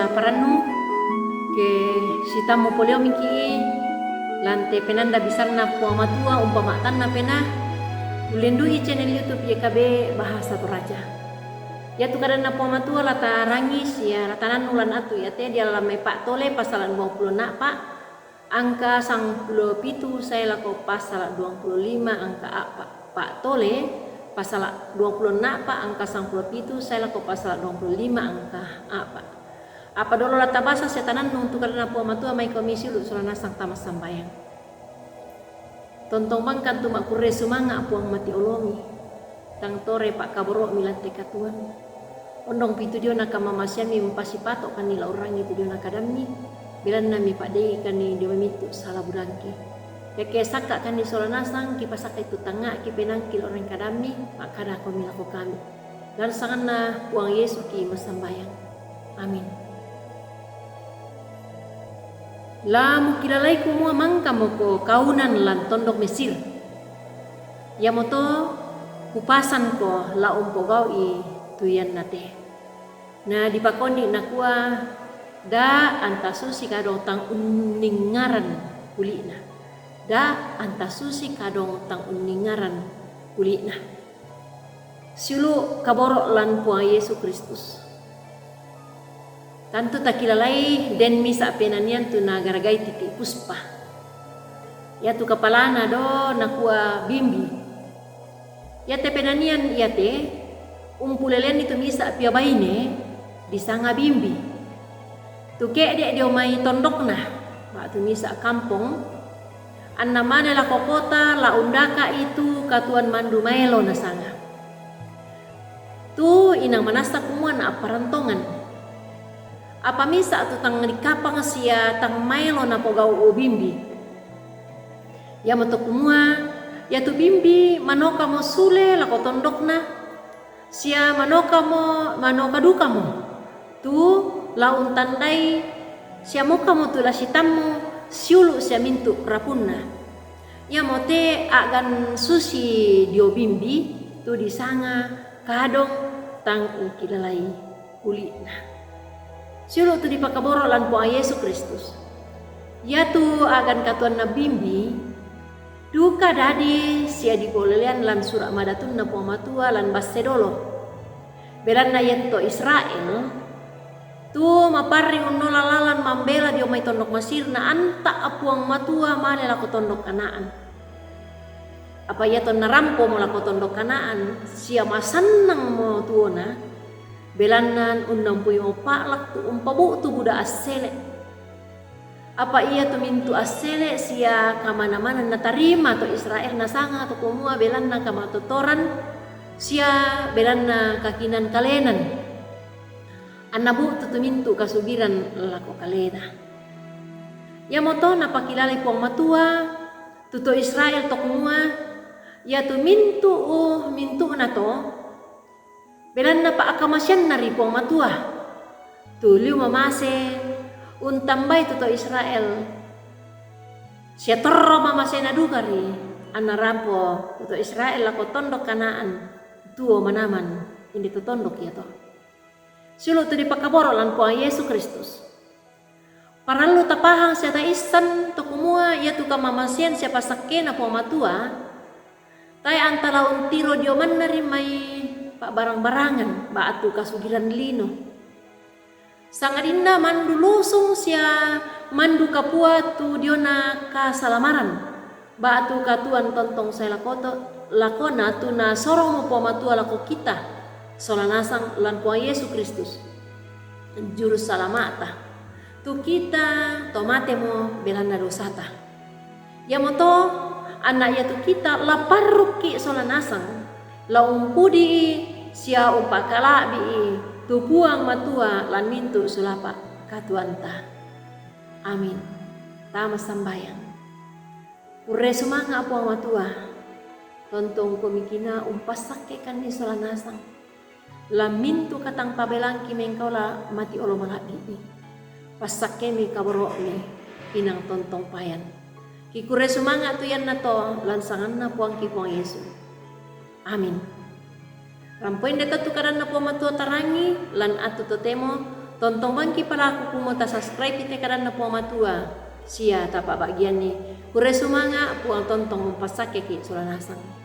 sia paranu ke sita mo polio miki lante penanda bisarna puang matua umpama tanna pena ulendui channel YouTube YKB Bahasa Toraja. Ya tu kadana puang matua lata rangis ya latanan ulan atu ya te dia lamai pak tole pasalan 20 nak pak angka sang pulo pitu saya lako pasal 25 angka apa pak tole pasal 20 nak pak angka sang pulo pitu saya lako pasal 25 angka apa dolo lata basa setanan untuk kadana puang matua mai komisi lu solana sang tamas sambayang tontong bangkan tu mak kure sumanga puang mati olomi tang tore pak kaboro milante katuan ondong pitu dio nak mamasian mi mempasi patok kan nila orang itu dio nak kadamni bilan nami pak dei kan ni dio mitu salah budangki ya ke saka kan di solana sang ki pasaka itu tanga ki penangkil orang kadamni mak kada ko milako kami dan sanganna puang Yesus ki masambayang amin. Lamu kilalai kumua mangka moko kaunan lan tondok Mesir. Ya moto kupasan ko la umpo gawi tuyan nate. Na dipakondi nakua da anta susi kadong tang uningaran kulina. Da anta susi kadong tang uningaran kulina. Siulu kaboro lan puang Yesus Kristus. Tantu tak kilalai den misa penanian tu na garagai titi puspa. Ya tu kapalana do nakua bimbi. Ya te penanian ya te umpulelen itu misa pia baine disanga bimbi. Tu ke dia mai tondokna ba tu misa kampung. Anna mana la kokota la undaka itu katuan mandu maelo na sanga. Tu inang manasta kumuan aparantongan. Apa misa tu tang nikapang sia tang maelo na pogau o bimbi. Ya moto kumua ya tu bimbi manoka mo sule la kotondokna sia manoka duka mo tu laun tandai sia moka mo tu la sitamu siulu sia mintu rapunna. Ya mote agan susi dio bimbi tu disanga kadong tang ukilalai kulina. Siulu tu dipakaboro lan puang Yesus Kristus. Ya tu agan katuan na bimbi duka dadi sia dipolelean lan surak madatun na puang matua lan basedolo. Beran na yento Israel tu maparing unola lalan mambela dio mai tondok Mesir na anta apuang matua male lako tondok Kanaan. Apa ya ton narampo mo lako tondok Kanaan sia masannang mo tuona. Belanan undang puyo paklak tu umpabu tu buda asele. Apa ia tu mintu asele sia kamana-mana natarima tu Israel nasanga tu kumua belanna kama totoran sia belanna kakinan kalenan. Anabu tu mintu kasugiran lako kalena. Ya moto napakilala puang matua tu Israel to kumua ya tu mintu na to belan na pa akamasyan na ripong matua. Tuliw mamase untambay to Israel. Siya torro mamase na dugari anarampo to Israel ako tondok Kanaan. Tuo manaman hindi to tondok ya to. Siya to di pakaboro lan po ang Yesus Kristus. Paralu tapahang siya taisan to kumua ya to kamamasyan siya pasake na po matua. Tay antala untiro dio man na rin may barang-barangan ba atu kasugiran lino. Sangadinda mandu lusung sia mandu kapua tu diona kasalamaran. Ba atu katuan tontong saya lakona tu na sorong mo po matua lako kita. Solanasang lan po Yesus Kristus. Juru salamata. Tu kita tomate mo belanda dosata. Ya moto anak ya tu kita laparuki solanasang laumpudi sia umpakalabi tupuang matua lan mintu sulapa katuanta. Amin. Tama sambayang. Ure sumanga puang matua. Tontong komikina umpasake kan ni solanasang. Lam mintu katang pabelang kimengkau la mati olo malabi. Pasake mi kaboro ni pinang tontong payan. Kikure sumanga tu yan na to lansangan na puang kipuang Yesus. Amin. Rampoin deta tu karan na po matua tarangi lan atu totemo Tontong bangki pelaku kumo ta subscribe kita kadang na po matua. Sia tapak bagian ni. Ure sumanga puang tontong mempasake ki sulanasang.